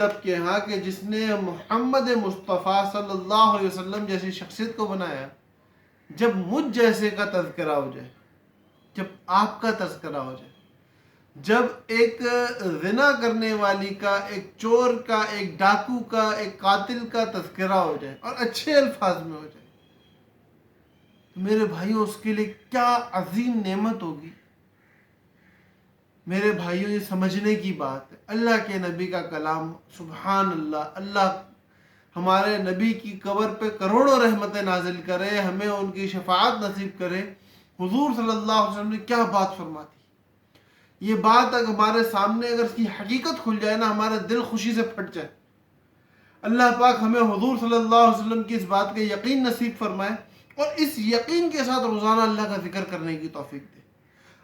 سب کے ہاں کہ جس نے محمد مصطفیٰ صلی اللہ علیہ وسلم جیسی شخصیت کو بنایا، جب مجھ جیسے کا تذکرہ ہو جائے، جب آپ کا تذکرہ ہو جائے، جب ایک زنا کرنے والی کا، ایک چور کا، ایک ڈاکو کا، ایک قاتل کا تذکرہ ہو جائے اور اچھے الفاظ میں ہو جائے، تو میرے بھائیوں اس کے لیے کیا عظیم نعمت ہوگی۔ میرے بھائیوں یہ سمجھنے کی بات ہے، اللہ کے نبی کا کلام، سبحان اللہ، اللہ ہمارے نبی کی قبر پہ کروڑوں رحمتیں نازل کرے، ہمیں ان کی شفاعت نصیب کرے۔ حضور صلی اللہ علیہ وسلم نے کیا بات فرماتی، یہ بات اگر ہمارے سامنے اگر اس کی حقیقت کھل جائے نا، ہمارا دل خوشی سے پھٹ جائے۔ اللہ پاک ہمیں حضور صلی اللہ علیہ وسلم کی اس بات کا یقین نصیب فرمائے اور اس یقین کے ساتھ روزانہ اللہ کا ذکر کرنے کی توفیق دے۔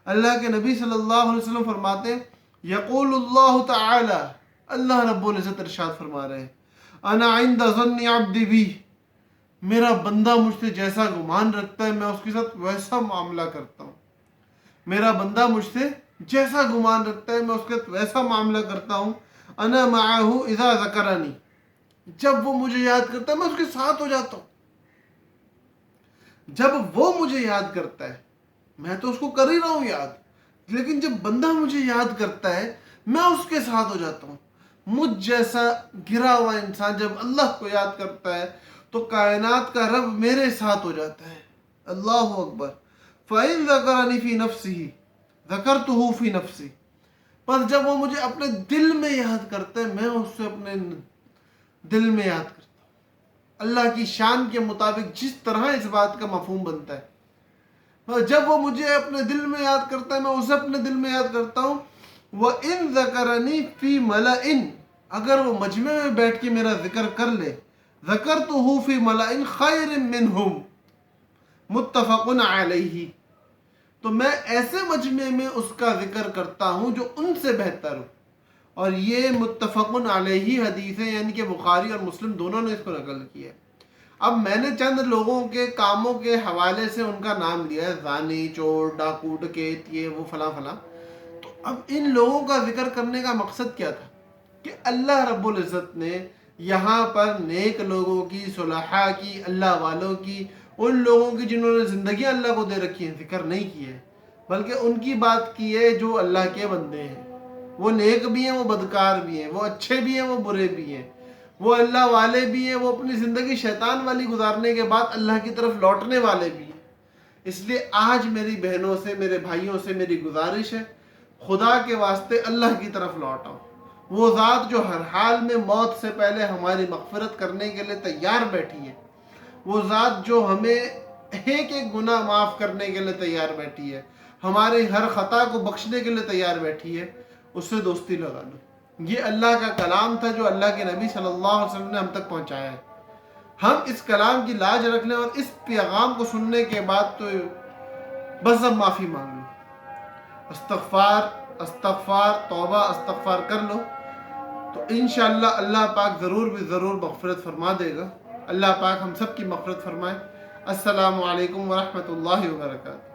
اللہ کے نبی صلی اللہ علیہ وسلم فرماتے ہیں، یقول اللہ تعالی، اللہ رب العزت ارشاد فرما رہے ہیں، انا عند ظن عبدی بی، میرا بندہ مجھ سے جیسا گمان رکھتا ہے میں اس کے ساتھ ویسا معاملہ کرتا ہوں۔ میرا بندہ مجھ سے جیسا گمان رکھتا ہے میں اس کے ساتھ ویسا معاملہ کرتا ہوں۔ انا معہ اذا ذکرنی، جب وہ مجھے یاد کرتا ہے میں اس کے ساتھ ہو جاتا ہوں۔ جب وہ مجھے یاد کرتا ہے، میں تو اس کو کر ہی رہا ہوں یاد، لیکن جب بندہ مجھے یاد کرتا ہے میں اس کے ساتھ ہو جاتا ہوں۔ مجھ جیسا گرا ہوا انسان جب اللہ کو یاد کرتا ہے تو کائنات کا رب میرے ساتھ ہو جاتا ہے۔ اللہ اکبر۔ فَإِن ذَكَرَنِي فِي نَفْسِهِ ذَكَرْتُهُ فِي نَفْسِي، پر جب وہ مجھے اپنے دل میں یاد کرتا ہے میں اس سے اپنے دل میں یاد کرتا ہوں۔ اللہ کی شان کے مطابق جس طرح اس بات کا مفہوم بنتا ہے، جب وہ مجھے اپنے دل میں یاد کرتا ہے میں اسے اپنے دل میں یاد کرتا ہوں۔ وَإِن ذَكَرَنِي فِي مَلَئٍ، اگر وہ مجمع میں بیٹھ کے میرا ذکر کر لے، ذَكَرْتُهُ فِي مَلَئٍ خَيْرٍ مِّنْهُمْ متفق علیہ، تو میں ایسے مجمع میں اس کا ذکر کرتا ہوں جو ان سے بہتر ہو۔ اور یہ متفق علیہ حدیث ہے، یعنی کہ بخاری اور مسلم دونوں نے اس کو نقل کیا ہے۔ اب میں نے چند لوگوں کے کاموں کے حوالے سے ان کا نام لیا ہے، زانی، چور، ڈاکو، ڈکیت، یہ وہ فلاں فلاں، تو اب ان لوگوں کا ذکر کرنے کا مقصد کیا تھا کہ اللہ رب العزت نے یہاں پر نیک لوگوں کی، صلحاء کی، اللہ والوں کی، ان لوگوں کی جنہوں نے زندگیاں اللہ کو دے رکھی ہیں، ذکر نہیں کی ہے، بلکہ ان کی بات کی ہے جو اللہ کے بندے ہیں۔ وہ نیک بھی ہیں، وہ بدکار بھی ہیں، وہ اچھے بھی ہیں، وہ برے بھی ہیں، وہ اللہ والے بھی ہیں، وہ اپنی زندگی شیطان والی گزارنے کے بعد اللہ کی طرف لوٹنے والے بھی ہیں۔ اس لیے آج میری بہنوں سے، میرے بھائیوں سے میری گزارش ہے، خدا کے واسطے اللہ کی طرف لوٹ آؤ۔ وہ ذات جو ہر حال میں موت سے پہلے ہماری مغفرت کرنے کے لیے تیار بیٹھی ہے، وہ ذات جو ہمیں ایک ایک گناہ معاف کرنے کے لیے تیار بیٹھی ہے، ہماری ہر خطا کو بخشنے کے لیے تیار بیٹھی ہے، اس سے دوستی لگا لو۔ یہ اللہ کا کلام تھا جو اللہ کے نبی صلی اللہ علیہ وسلم نے ہم تک پہنچایا ہے۔ ہم اس کلام کی لاج رکھ لیں اور اس پیغام کو سننے کے بعد تو بس اب معافی مانگ لو، استغفار توبہ استغفار کر لو، تو انشاءاللہ اللہ پاک ضرور بھی ضرور مغفرت فرما دے گا۔ اللہ پاک ہم سب کی مغفرت فرمائے۔ السلام علیکم ورحمۃ اللہ وبرکاتہ۔